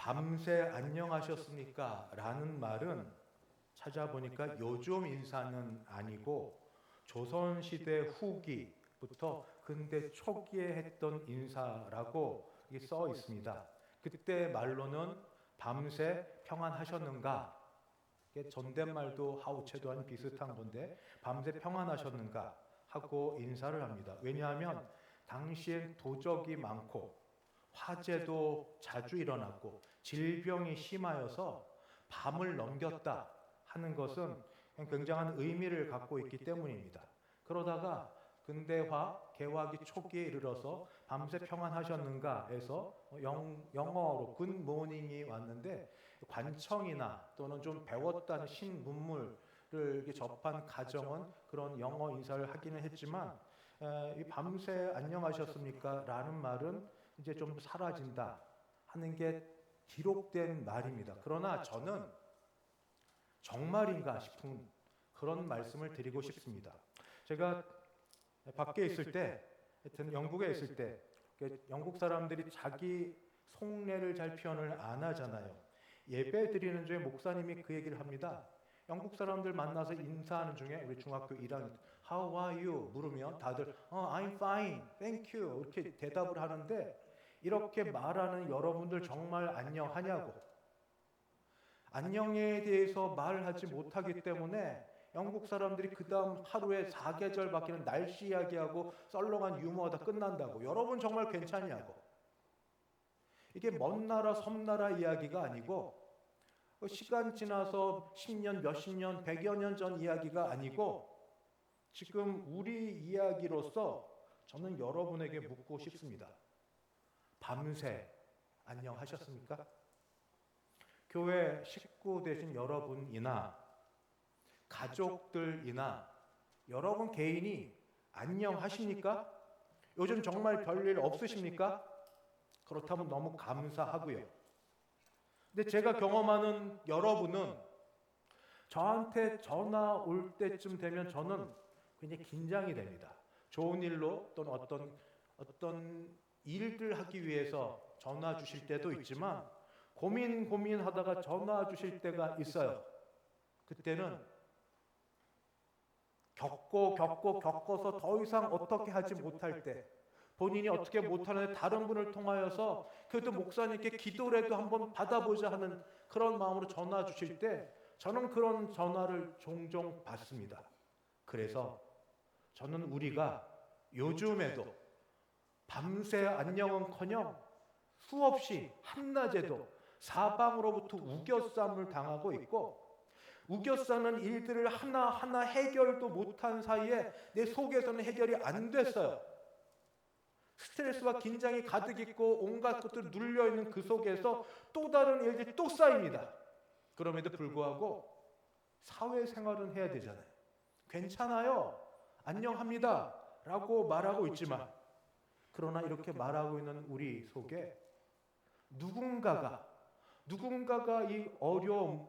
밤새 안녕하셨습니까? 라는 말은 찾아보니까 요즘 인사는 아니고 조선시대 후기부터 근대 초기에 했던 인사라고 이게 써 있습니다. 그때 말로는 밤새 평안하셨는가? 이게 존댓말도 하우체도 비슷한 건데 밤새 평안하셨는가? 하고 인사를 합니다. 왜냐하면 당시엔 도적이 많고 화재도 자주 일어났고 질병이 심하여서 밤을 넘겼다 하는 것은 굉장한 의미를 갖고 있기 때문입니다. 그러다가 근대화, 개화기 초기에 이르러서 밤새 평안하셨는가 해서 영어로 굿모닝이 왔는데 관청이나 또는 좀 배웠다는 신문물을 접한 가정은 그런 영어 인사를 하기는 했지만 이 밤새 안녕하셨습니까? 라는 말은 이제 좀 사라진다 하는 게 기록된 말입니다. 그러나 저는 정말인가 싶은 그런 말씀을 드리고 싶습니다. 제가 밖에 있을 때, 하여튼 영국에 있을 때 영국 사람들이 자기 속내를 잘 표현을 안 하잖아요. 예배 드리는 중에 목사님이 그 얘기를 합니다. 영국 사람들 만나서 인사하는 중에 우리 중학교 1학년 How are you? 물으면 다들 I'm fine, thank you 이렇게 대답을 하는데 이렇게 말하는 여러분들 정말 안녕하냐고. 안녕에 대해서 말하지 못하기 때문에 영국 사람들이 그 다음 하루에 4계절 바뀌는 날씨 이야기하고 썰렁한 유머가 다 끝난다고. 여러분 정말 괜찮냐고. 이게 먼 나라 섬나라 이야기가 아니고 시간 지나서 10년, 몇십 년, 100여 년 전 이야기가 아니고 지금 우리 이야기로서 저는 여러분에게 묻고 싶습니다. 밤새 안녕하셨습니까? 교회 식구 되신 여러분이나 가족들이나 여러분 개인이 안녕하십니까? 요즘 정말 별일 없으십니까? 그렇다면 너무 감사하고요. 근데 제가 경험하는 여러분은 저한테 전화 올 때쯤 되면 저는 굉장히 긴장이 됩니다. 좋은 일로 또는 어떤 일들 하기 위해서 전화 주실 때도 있지만 고민하다가 전화 주실 때가 있어요. 그때는 겪어서 더 이상 어떻게 하지 못할 때 본인이 어떻게 못하는데 다른 분을 통하여서 그래도 목사님께 기도라도 한번 받아보자 하는 그런 마음으로 전화 주실 때 저는 그런 전화를 종종 받습니다. 그래서 저는 우리가 요즘에도 밤새 안녕은커녕 수없이 한낮에도 사방으로부터 우겨쌈을 당하고 있고 우겨싸는 일들을 하나하나 해결도 못한 사이에 내 속에서는 해결이 안 됐어요. 스트레스와 긴장이 가득 있고 온갖 것들 눌려있는 그 속에서 또 다른 일들이 또 쌓입니다. 그럼에도 불구하고 사회생활은 해야 되잖아요. 괜찮아요. 안녕합니다. 라고 말하고 있지만 그러나 이렇게 말하고 있는 우리 속에 누군가가 이 어려움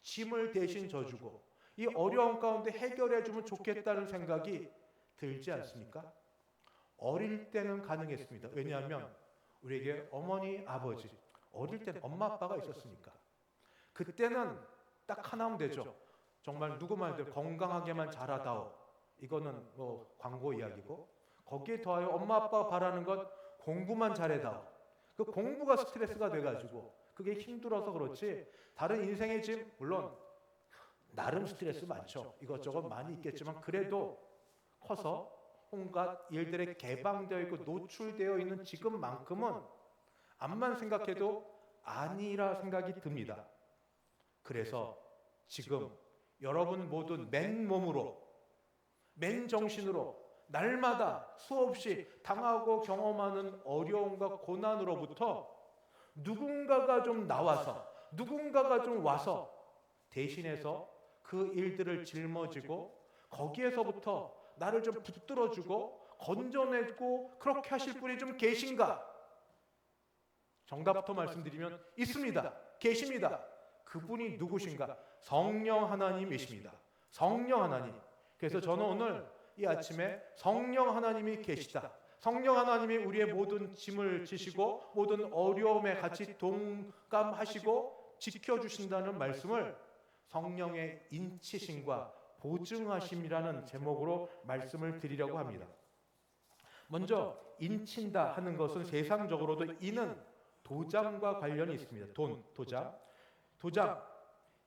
짐을 대신 져주고 이 어려움 가운데 해결해주면 좋겠다는 생각이 들지 않습니까? 어릴 때는 가능했습니다. 왜냐하면 우리에게 어머니, 아버지, 어릴 때는 엄마, 아빠가 있었으니까. 그때는 딱 하나면 되죠. 정말 누구 말대로 건강하게만 자라다오. 이거는 뭐 광고 이야기고 거기에 더하여 엄마, 아빠가 바라는 건 공부만 잘해다오. 그 공부가 스트레스가 돼가지고 그게 힘들어서 그렇지 다른 인생의 짐 물론 나름 스트레스 많죠. 이것저것 많이 있겠지만 그래도 커서 온갖 일들에 개방되어 있고 노출되어 있는 지금만큼은 암만 생각해도 아니라 생각이 듭니다. 그래서 지금 여러분 모두 맨몸으로 맨정신으로 날마다 수없이 당하고 경험하는 어려움과 고난으로부터 누군가가 좀 나와서 누군가가 좀 와서 대신해서 그 일들을 짊어지고 거기에서부터 나를 좀 붙들어주고 건져내고 그렇게 하실 분이 좀 계신가? 정답부터 말씀드리면 있습니다. 계십니다. 그분이 누구신가? 성령 하나님이십니다. 성령 하나님. 그래서 저는 오늘 이 아침에 성령 하나님이 계시다. 성령 하나님이 우리의 모든 짐을 지시고 모든 어려움에 같이 동감하시고 지켜주신다는 말씀을 성령의 인치심과 보증하심이라는 제목으로 말씀을 드리려고 합니다. 먼저 인친다 하는 것은 세상적으로도 인은 도장과 관련이 있습니다. 도장.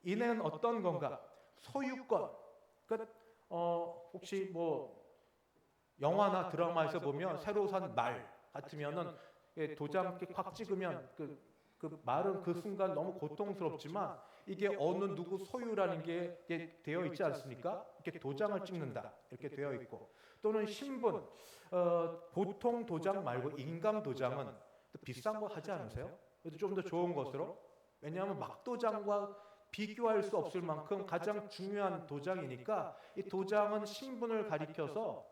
인은 어떤 건가? 소유권. 그러니까 혹시 뭐 영화나 드라마에서 보면 새로 산 말 같으면은 도장 꽉 찍으면 그 말은 그 순간 너무 고통스럽지만 이게 어느 누구 소유라는 게 되어 있지 않습니까? 이렇게 도장을 찍는다 이렇게 되어 있고, 또는 신분, 보통 도장 말고 인감 도장은 또 비싼 거 하지 않으세요? 그래도 좀 더 좋은 것으로, 왜냐하면 막도장과 비교할 수 없을 만큼 가장 중요한 도장이니까 이 도장은 신분을 가리켜서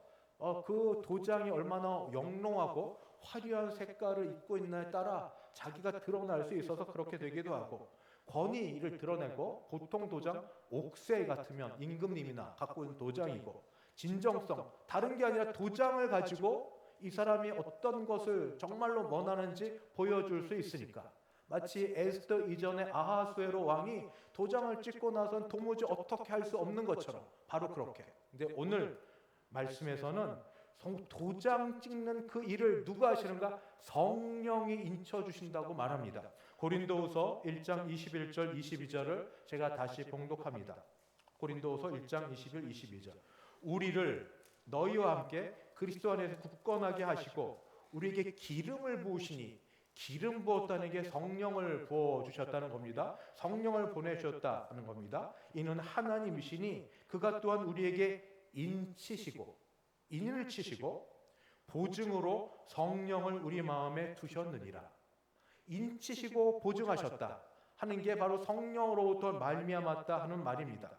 그 도장이 얼마나 영롱하고 화려한 색깔을 입고 있느냐에 따라 자기가 드러날 수 있어서 그렇게 되기도 하고, 권위를 드러내고, 보통 도장 옥새 같으면 임금님이나 갖고 있는 도장이고, 진정성, 다른 게 아니라 도장을 가지고 이 사람이 어떤 것을 정말로 원하는지 보여줄 수 있으니까, 마치 에스더 이전에 아하수에로 왕이 도장을 찍고 나선 도무지 어떻게 할 수 없는 것처럼 바로 그렇게. 근데 오늘 말씀에서는 도장 찍는 그 일을 누가 하시는가? 성령이 인쳐주신다고 말합니다. 고린도후서 1장 21절 22절을 제가 다시 봉독합니다. 고린도후서 1장 21, 22절. 우리를 너희와 함께 그리스도 안에서 굳건하게 하시고 우리에게 기름을 부으시니, 기름 부었다는 게 성령을 부어주셨다는 겁니다. 성령을 보내주셨다는 겁니다. 이는 하나님이시니 그가 또한 우리에게 인을 치시고 보증으로 성령을 우리 마음에 두셨느니라. 인치시고 보증하셨다 하는 게 바로 성령으로부터 말미암았다 하는 말입니다.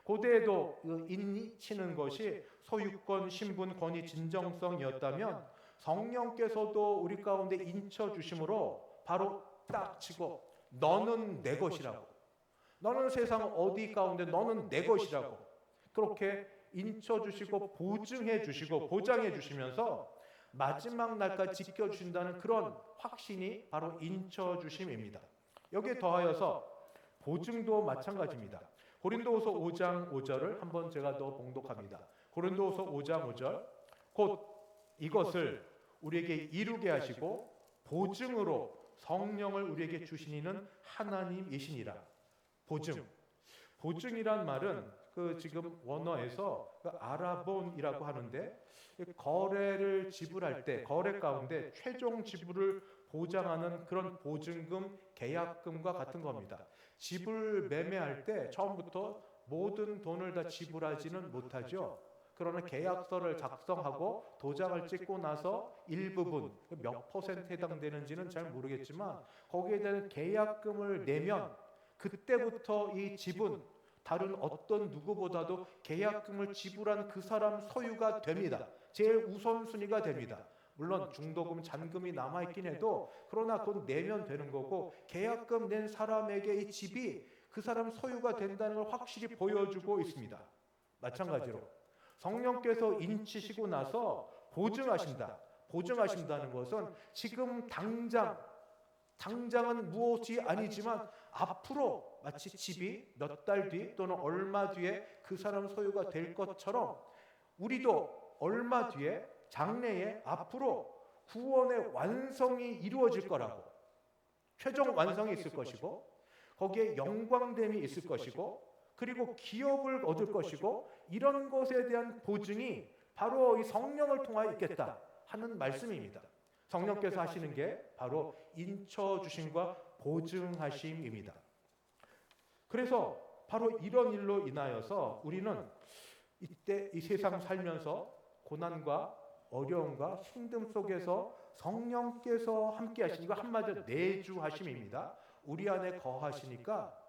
고대에도 인이 치는 것이 소유권, 신분, 권위, 진정성이었다면 성령께서도 우리 가운데 인쳐주심으로 바로 딱 치고 너는 내 것이라고, 너는 세상 어디 가운데 너는 내 것이라고 그렇게 인쳐주시고 보증해주시고 보장해주시면서 마지막 날까지 지켜주신다는 그런 확신이 바로 인쳐주심입니다. 여기에 더하여서 보증도 마찬가지입니다. 고린도후서 5장 5절을 한번 제가 더 봉독합니다. 고린도후서 5장 5절. 곧 이것을 우리에게 이루게 하시고 보증으로 성령을 우리에게 주시니는 하나님이시니라. 보증이란 말은 지금 원어에서 아라본이라고 하는데, 거래를 지불할 때 거래 가운데 최종 지불을 보장하는 그런 보증금, 계약금과 같은 겁니다. 집을 매매할 때 처음부터 모든 돈을 다 지불하지는 못하죠. 그러나 계약서를 작성하고 도장을 찍고 나서 일부분, 몇 퍼센트 해당되는지는 잘 모르겠지만 거기에 대한 계약금을 내면 그때부터 이 집은 다른 어떤 누구보다도 계약금을 지불한 그 사람 소유가 됩니다. 제일 우선순위가 됩니다. 물론 중도금, 잔금이 남아있긴 해도 그러나 그건 내면 되는 거고, 계약금 낸 사람에게 이 집이 그 사람 소유가 된다는 걸 확실히 보여주고 있습니다. 마찬가지로 성령께서 인치시고 나서 보증하신다는 것은 지금 당장은 무엇이 아니지만 앞으로 마치 집이 몇 달 뒤 또는 얼마 뒤에 그 사람 소유가 될 것처럼 우리도 얼마 뒤에 장래에 앞으로 구원의 완성이 이루어질 거라고, 최종 완성이 있을 것이고 거기에 영광됨이 있을 것이고 그리고 기업을 얻을 것이고, 이런 것에 대한 보증이 바로 이 성령을 통하여 있겠다 하는 말씀입니다. 성령께서 하시는 게 바로 인쳐주심과 보증하심입니다. 그래서 바로 이런 일로 인하여서 우리는 이때 이 세상 살면서 고난과 어려움과 힘듦 속에서 성령께서 함께 하시니까, 한마디로 내주하심입니다. 우리 안에 거하시니까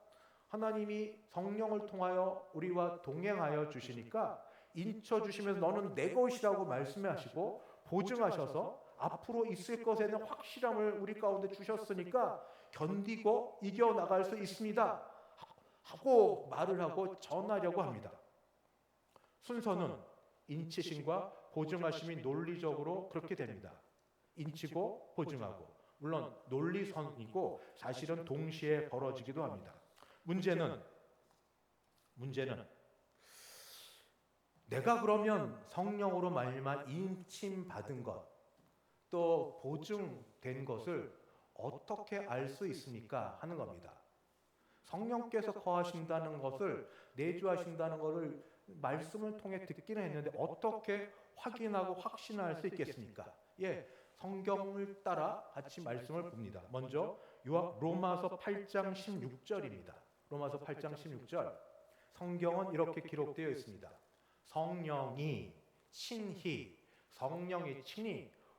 하나님이 성령을 통하여 우리와 동행하여 주시니까 인쳐주시면서 너는 내 것이라고 말씀하시고 보증하셔서 앞으로 있을 것에 대한 확실함을 우리 가운데 주셨으니까 견디고 이겨나갈 수 있습니다 하고 말을 하고 전하려고 합니다. 순서는 인치심과 보증하심이 논리적으로 그렇게 됩니다. 인치고 보증하고. 물론 논리선이고 사실은 동시에 벌어지기도 합니다. 문제는 내가 그러면 성령으로 말미암아 인침받은 것, 또 보증된 것을 어떻게 알 수 있습니까? 하는 겁니다. 성령께서 거하신다는 것을, 내주하신다는 것을 말씀을 통해 듣기는 했는데 어떻게 확인하고 확신할 수 있겠습니까? 예, 성경을 따라 같이 말씀을 봅니다. 먼저 로마서 8장 16절입니다. 로마서 8장 16절. 성경은 이렇게 기록되어 있습니다. 성령이 친히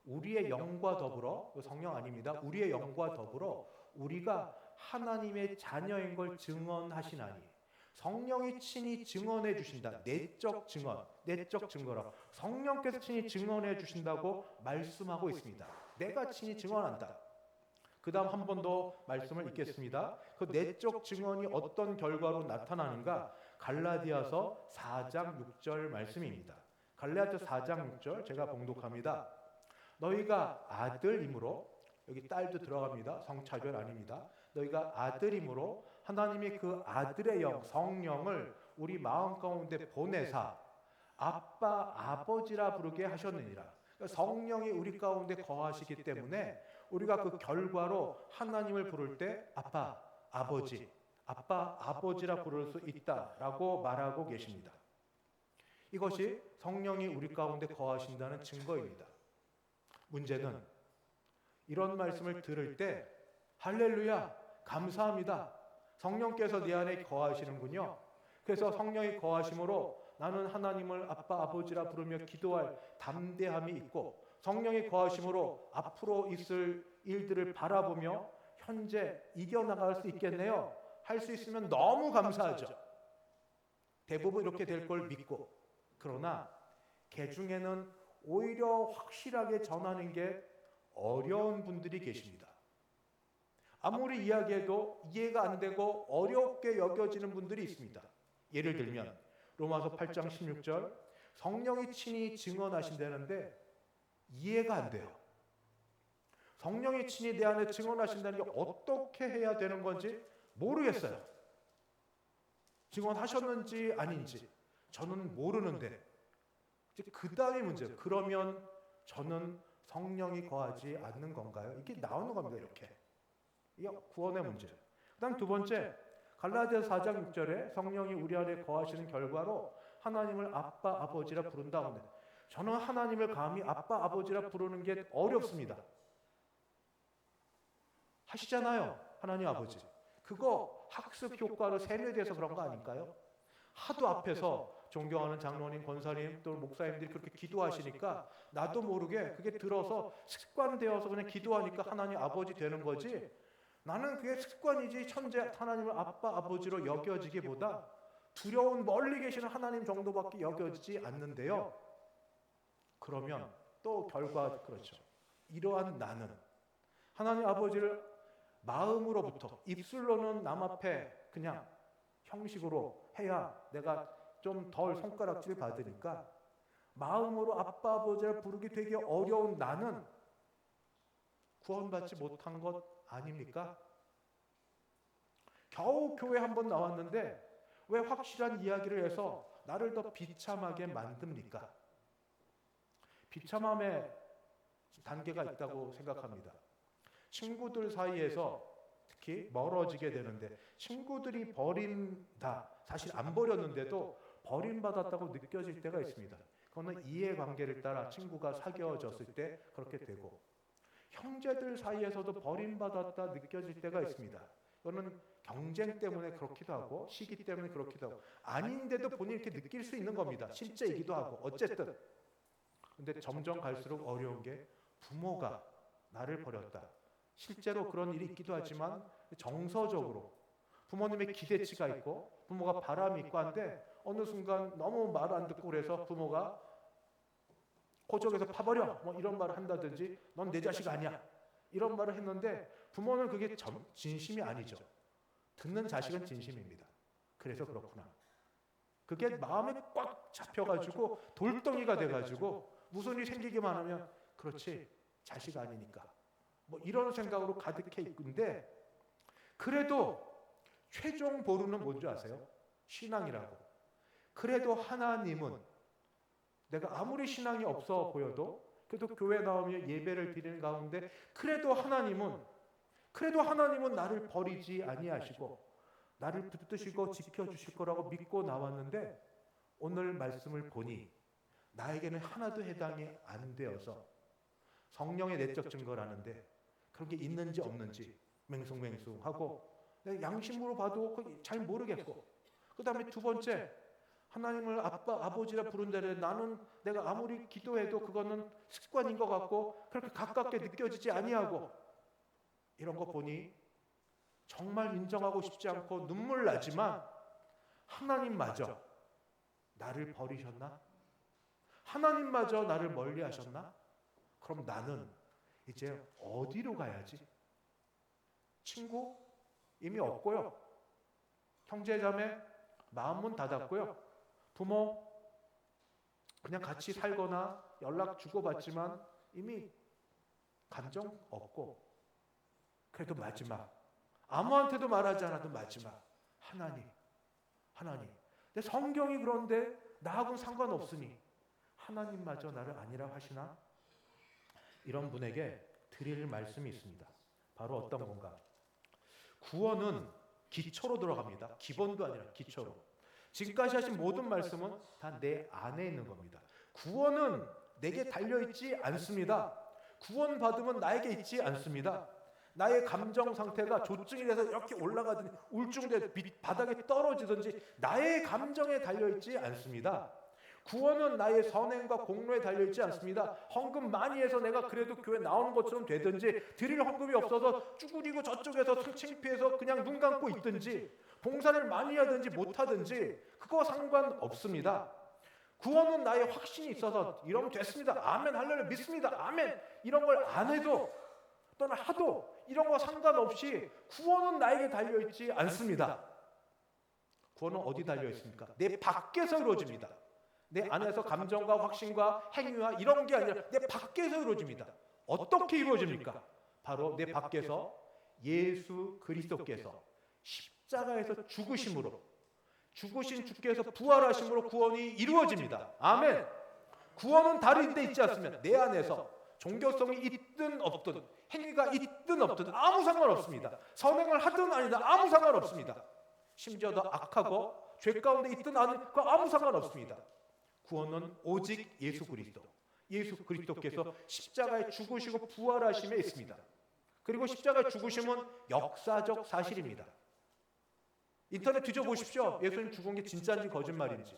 우리의 영과 더불어, 성령 아닙니다. 우리의 영과 더불어 우리가 하나님의 자녀인 걸 증언하시나니. 성령이 친히 증언해 주신다. 내적 증거라. 성령께서 친히 증언해 주신다고 말씀하고 있습니다. 내가 친히 증언한다. 그 다음 한 번 더 말씀을 읽겠습니다. 그 내적 증언이 어떤 결과로 나타나는가? 갈라디아서 4장 6절 말씀입니다. 갈라디아서 4장 6절 제가 봉독합니다. 너희가 아들이므로, 여기 딸도 들어갑니다. 성차별 아닙니다. 너희가 아들이므로 하나님이 그 아들의 영, 성령을 우리 마음 가운데 보내사 아빠, 아버지라 부르게 하셨느니라. 성령이 우리 가운데 거하시기 때문에 우리가 그 결과로 하나님을 부를 때 아빠, 아버지라 부를 수 있다라고 말하고 계십니다. 이것이 성령이 우리 가운데 거하신다는 증거입니다. 문제는 이런 말씀을 들을 때 할렐루야, 감사합니다. 성령께서 내 안에 거하시는군요. 그래서 성령이 거하심으로 나는 하나님을 아빠, 아버지라 부르며 기도할 담대함이 있고, 성령이 거하심으로 앞으로 있을 일들을 바라보며 현재 이겨나갈 수 있겠네요. 할 수 있으면 너무 감사하죠. 대부분 이렇게 될 걸 믿고. 그러나 개 중에는 오히려 확실하게 전하는 게 어려운 분들이 계십니다. 아무리 이야기해도 이해가 안 되고 어렵게 여겨지는 분들이 있습니다. 예를 들면 로마서 8장 16절, 성령이 친히 증언하신다는데 이해가 안 돼요. 성령이 친히 내 안에 증언하신다는 게 어떻게 해야 되는 건지 모르겠어요. 증언하셨는지 아닌지 저는 모르는데, 그 다음의 문제, 그러면 저는 성령이 거하지 않는 건가요? 이게 나오는 겁니다. 이렇게. 이게 구원의 문제. 그 다음 두 번째, 갈라디아서 4장 6절에 성령이 우리 안에 거하시는 결과로 하나님을 아빠, 아버지라 부른다는데, 저는 하나님을 감히 아빠, 아버지라 부르는 게 어렵습니다. 하시잖아요, 하나님 아버지. 그거 학습 효과로 세뇌돼서 그런 거 아닐까요? 하도 앞에서 존경하는 장로님, 권사님, 또 목사님들이 그렇게 기도하시니까 나도 모르게 그게 들어서 습관되어서 그냥 기도하니까 하나님 아버지 되는 거지, 나는 그게 습관이지 천재 하나님을 아빠, 아버지로 여겨지기보다 두려운 멀리 계시는 하나님 정도밖에 여겨지지 않는데요. 그러면 또 결과, 그렇죠. 이러한 나는 하나님 아버지를 마음으로부터, 입술로는 남 앞에 그냥 형식으로 해야 내가 좀 덜 손가락질 받으니까 마음으로 아빠, 아버지를 부르기 되게 어려운 나는 구원받지 못한 것 아닙니까? 겨우 교회 한번 나왔는데 왜 확실한 이야기를 해서 나를 더 비참하게 만듭니까? 비참함의 단계가 있다고 생각합니다. 친구들 사이에서 특히 멀어지게 되는데, 친구들이 버린다, 사실 안 버렸는데도 버림받았다고 느껴질 때가 있습니다. 그거는 이해관계를 따라 친구가 사귀어졌을 때 그렇게 되고, 형제들 사이에서도 버림받았다 느껴질 때가 있습니다. 이거는 경쟁 때문에 그렇기도 하고 시기 때문에 그렇기도 하고 아닌데도 본인이 이렇게 느낄 수 있는 겁니다. 실제이기도 하고 어쨌든. 근데 점점 갈수록 어려운 게 부모가 나를 버렸다. 실제로 그런 일이 있기도 하지만 정서적으로 부모님의 기대치가 있고 부모가 바람이 있고 한데 어느 순간 너무 말 안 듣고 그래서 부모가 고적에서 파버려 뭐 이런 말을 한다든지 넌 내 자식 아니야 이런 말을 했는데 부모는 그게 진심이 아니죠. 듣는 자식은 진심입니다. 그래서 그렇구나. 그게 마음에 꽉 잡혀가지고 돌덩이가 돼가지고 무슨 일이 생기기만 하면 그렇지 자식 아니니까 뭐 이런 생각으로 가득해 있는데, 그래도 최종 보루는 뭔지 아세요? 신앙이라고. 그래도 하나님은, 내가 아무리 신앙이 없어 보여도 그래도 교회 나오면 예배를 드리는 가운데 그래도 하나님은 나를 버리지 아니하시고 나를 붙드시고 지켜주실 거라고 믿고 나왔는데, 오늘 말씀을 보니 나에게는 하나도 해당이 안 되어서 성령의 내적 증거라는데 그런 게 있는지 없는지 맹숭맹숭하고 양심으로 봐도 잘 모르겠고, 그 다음에 두 번째, 하나님을 아빠, 아버지라 부른다래 나는 내가 아무리 기도해도 그거는 습관인 것 같고 그렇게 가깝게 느껴지지 아니하고, 이런 거 보니 정말 인정하고 싶지 않고 눈물 나지만, 하나님마저 나를 버리셨나? 하나님마저 나를 멀리 하셨나? 그럼 나는 이제 어디로 가야지? 친구? 이미 없고요. 형제자매? 마음문 닫았고요. 부모? 그냥 같이 살거나 연락 주고받지만 이미 감정 없고, 그래도 마지막, 아무한테도 말하지 않아도 마지막, 하나님. 내 성경이 그런데 나하고는 상관없으니 하나님마저 나를 아니라 하시나? 이런 분에게 드릴 말씀이 있습니다. 바로 어떤 건가? 구원은 기초로 들어갑니다. 기본도 아니라 기초로. 지금까지 하신 모든 말씀은 다 내 안에 있는 겁니다. 구원은 내게 달려있지 않습니다. 구원 받으면 나에게 있지 않습니다. 나의 감정 상태가 조증이 돼서 이렇게 올라가든지 울증돼 바닥에 떨어지든지 나의 감정에 달려있지 않습니다. 구원은 나의 선행과 공로에 달려있지 않습니다. 헌금 많이 해서 내가 그래도 교회 나오는 것처럼 되든지, 드릴 헌금이 없어서 쭈그리고 저쪽에서 창피해서 그냥 눈 감고 있든지, 봉사를 많이 하든지 못하든지 그거 상관없습니다. 구원은 나의 확신이 있어서 이러면 됐습니다, 아멘, 할렐루야, 믿습니다, 아멘, 이런 걸 안 해도 또는 하도 이런 거 상관없이 구원은 나에게 달려있지 않습니다. 구원은 어디 달려있습니까? 내 밖에서 이루어집니다. 내 안에서 감정과 확신과 행위와 이런 게 아니라 내 밖에서 이루어집니다. 어떻게 이루어집니까? 바로 내 밖에서 예수 그리스도께서 십자가에서 죽으심으로, 죽으신 주께서 부활하심으로 구원이 이루어집니다. 아멘. 구원은 다른 데 있지 않습니다. 내 안에서 종교성이 있든 없든, 행위가 있든 없든 아무 상관없습니다. 선행을 하든 아니든 아무 상관없습니다. 심지어 더 악하고 죄 가운데 있든 아니든 아무 상관없습니다. 구원은 오직 예수 그리스도께서 십자가에 죽으시고 부활하심에 있습니다. 그리고 십자가에 죽으심은 역사적 사실입니다. 인터넷 뒤져보십시오. 예수님 죽은 게 진짜인지 거짓말인지.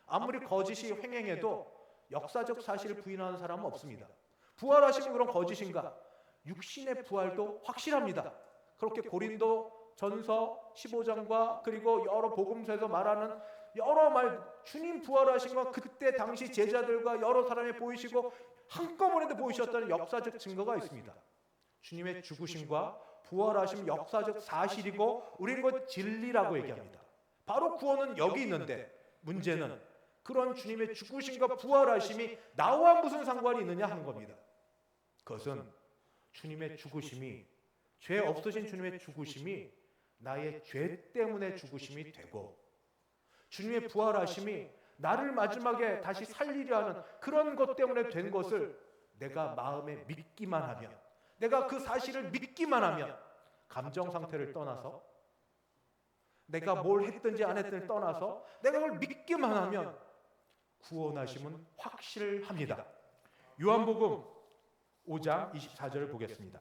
아무리 거짓이 횡행해도 역사적 사실을 부인하는 사람은 없습니다. 부활하심이 그런 거짓인가? 육신의 부활도 확실합니다. 그렇게 고린도 전서 15장과 그리고 여러 복음서에서 말하는 여러 말, 주님 부활하신 건 그때 당시 제자들과 여러 사람이 보이시고 한꺼번에 보이셨다는 역사적 증거가 있습니다. 주님의 죽으심과 부활하심 역사적 사실이고 우리는 그 진리라고 얘기합니다. 바로 구원은 여기 있는데, 문제는 그런 주님의 죽으심과 부활하심이 나와 무슨 상관이 있느냐 하는 겁니다. 그것은 주님의 죽으심이, 죄 없으신 주님의 죽으심이 나의 죄 때문에 죽으심이 되고, 주님의 부활하심이 나를 마지막에 다시 살리려 하는 그런 것 때문에 된 것을 내가 마음에 믿기만 하면, 내가 그 사실을 믿기만 하면, 감정 상태를 떠나서 내가 뭘 했든지 안 했든지 떠나서 내가 그걸 믿기만 하면 구원하심은 확실합니다. 요한복음 5장 24절을 보겠습니다.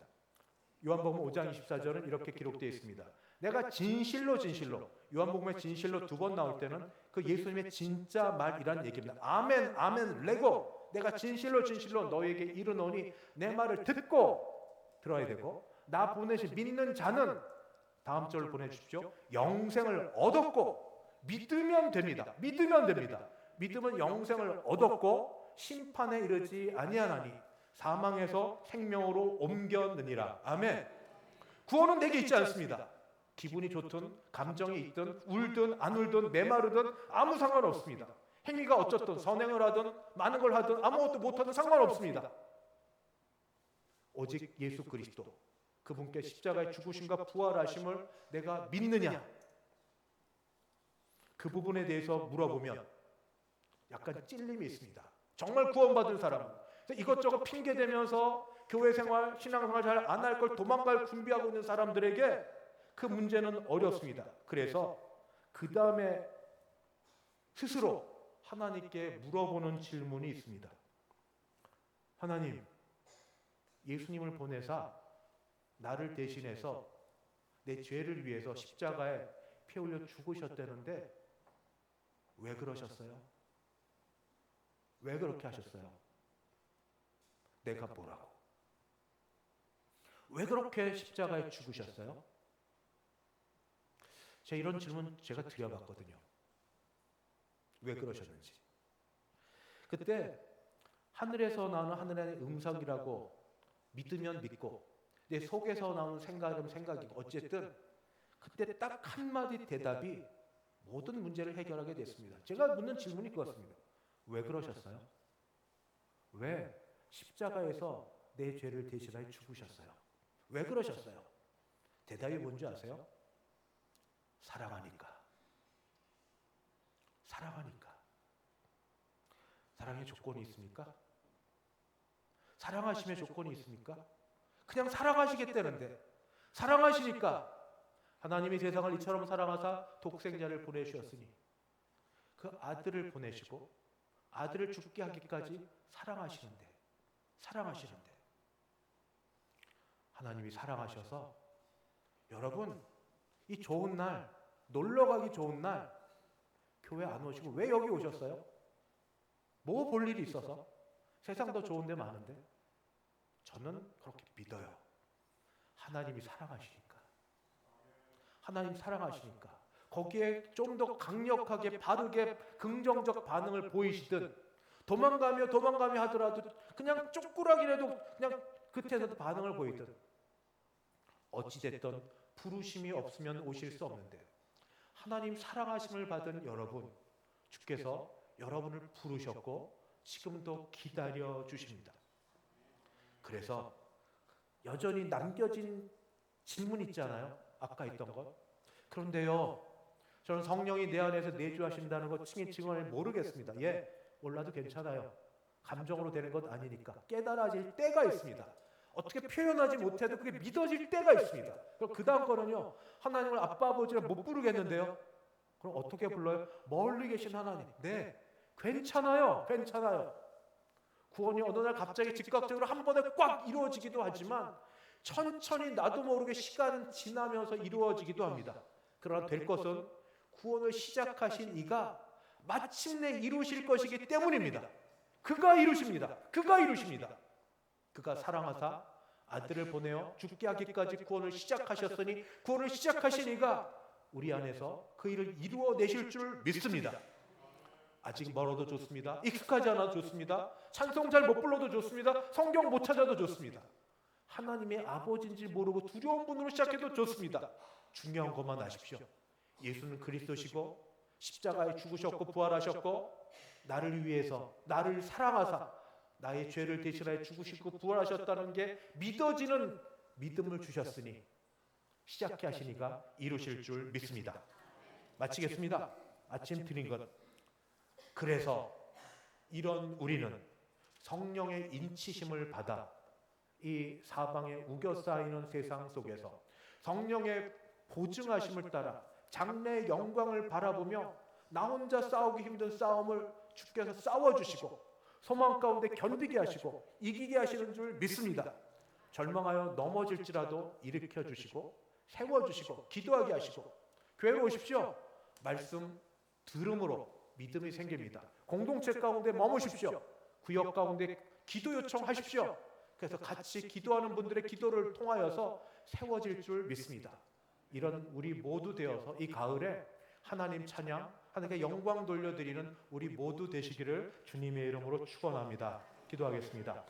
요한복음 5장 24절은 이렇게 기록되어 있습니다. 내가 진실로, 요한복음에 진실로 두 번 나올 때는 그 예수님의 진짜 말이란 얘기입니다. 아멘, 아멘, 레고. 내가 진실로 너에게 이르노니 내 말을 듣고 들어야 되고, 나 보내신 믿는 자는, 다음 절을 보내주십시오, 영생을 얻었고, 믿으면 됩니다. 믿으면 영생을 얻었고 심판에 이르지 아니하나니 사망에서 생명으로 옮겼느니라. 아멘. 구원은 내게 있지 않습니다. 기분이 좋든 감정이 있든 울든 안 울든 메마르든 아무 상관없습니다. 행위가 어쨌든 선행을 하든 많은 걸 하든 아무것도 못하든 상관없습니다. 오직 예수 그리스도 그분께 십자가의 죽으심과 부활하심을 내가 믿느냐, 그 부분에 대해서 물어보면 약간 찔림이 있습니다. 정말 구원받은 사람은 이것저것 핑계대면서 교회 생활, 신앙생활 잘 안 할 걸 도망갈 준비하고 있는 사람들에게 그 문제는 어렵습니다. 그래서 그 다음에 스스로 하나님께 물어보는 질문이 있습니다. 하나님, 예수님을 보내사 나를 대신해서 내 죄를 위해서 십자가에 피 흘려 죽으셨다는데 왜 그러셨어요? 왜 그렇게 하셨어요? 내가 뭐라고? 왜 그렇게 십자가에 죽으셨어요? 제가 이런 질문 제가 드려봤거든요. 왜 그러셨는지. 그때 하늘에서 나오는 하늘의 음성이라고 믿으면 믿고 내 속에서 나오는 생각이면 생각이고 어쨌든 그때 딱 한마디 대답이 모든 문제를 해결하게 됐습니다. 제가 묻는 질문이 그렇습니다. 왜 그러셨어요? 왜 십자가에서 내 죄를 대신하여 죽으셨어요? 왜 그러셨어요? 대답이 뭔지 아세요? 사랑하니까. 사랑하니까. 사랑의 조건이 있습니까? 사랑하심의 조건이 있습니까? 그냥 사랑하시겠다는데 사랑하시니까 하나님이 세상을 이처럼 사랑하사 독생자를 보내주셨으니 그 아들을 보내시고 아들을 죽게 하기까지 사랑하시는데 하나님이 사랑하셔서 여러분 이 좋은 날 놀러가기 좋은 날 교회 안 오시고 왜 여기 오셨어요? 뭐 볼 일이 있어서? 세상 더 좋은 데 많은데 저는 그렇게 믿어요. 하나님이 사랑하시니까. 하나님 사랑하시니까 거기에 좀 더 강력하게 바르게 긍정적 반응을 보이시든 도망가며 하더라도 그냥 쪼꾸라기라도 그냥 끝에서도 반응을 보이든 어찌됐든 부르심이 없으면 오실 수 없는데 하나님 사랑하심을 받은 여러분, 주께서 여러분을 부르셨고 지금도 기다려 주십니다. 그래서 여전히 남겨진 질문 있잖아요. 아까 있던 것. 그런데요, 저는 성령이 내 안에서 내주하신다는 것 칭을 모르겠습니다. 예, 몰라도 괜찮아요. 감정으로 되는 것 아니니까. 깨달아질 때가 있습니다. 어떻게 표현하지 못해도 그게 믿어질 때가 있습니다. 그럼 그 다음 거는요, 하나님을 아빠 아버지를 못 부르겠는데요. 그럼 어떻게 불러요? 멀리 계신 하나님. 네, 괜찮아요. 구원이 어느 날 갑자기 즉각적으로 한 번에 꽉 이루어지기도 하지만 천천히 나도 모르게 시간은 지나면서 이루어지기도 합니다. 그러나 될 것은 구원을 시작하신 이가 마침내 이루실 것이기 때문입니다. 그가 이루십니다. 그가 사랑하사 아들을 보내어 죽게 하기까지 구원을 시작하셨으니 구원을 시작하신 이가 우리 안에서 그 일을 이루어내실 줄 믿습니다. 아직 멀어도 좋습니다. 익숙하지 않아도 좋습니다. 찬송 잘 못 불러도 좋습니다. 성경 못 찾아도 좋습니다. 하나님의 아버지인지 모르고 두려운 분으로 시작해도 좋습니다. 중요한 것만 아십시오. 예수는 그리스도시고 십자가에 죽으셨고 부활하셨고 나를 위해서 나를 사랑하사 나의 죄를 대신하여 죽으시고 부활하셨다는 게 믿어지는 믿음을 주셨으니 시작해 하시니가 이루실 줄 믿습니다. 마치겠습니다. 아침 드린 것. 그래서 이런 우리는 성령의 인치심을 받아 이 사방에 우겨 쌓이는 세상 속에서 성령의 보증하심을 따라 장래의 영광을 바라보며 나 혼자 싸우기 힘든 싸움을 주께서 싸워주시고 소망 가운데 견디게 하시고 이기게 하시는 줄 믿습니다. 절망하여 넘어질지라도 일으켜 주시고 세워주시고 기도하게 하시고 교회로 오십시오. 말씀 들음으로 믿음이 생깁니다. 공동체 가운데 머무십시오. 구역 가운데 기도 요청하십시오. 그래서 같이 기도하는 분들의 기도를 통하여서 세워질 줄 믿습니다. 이런 우리 모두 되어서 이 가을에 하나님 찬양, 하나님께 영광 돌려드리는 우리 모두 되시기를 주님의 이름으로 축원합니다. 기도하겠습니다.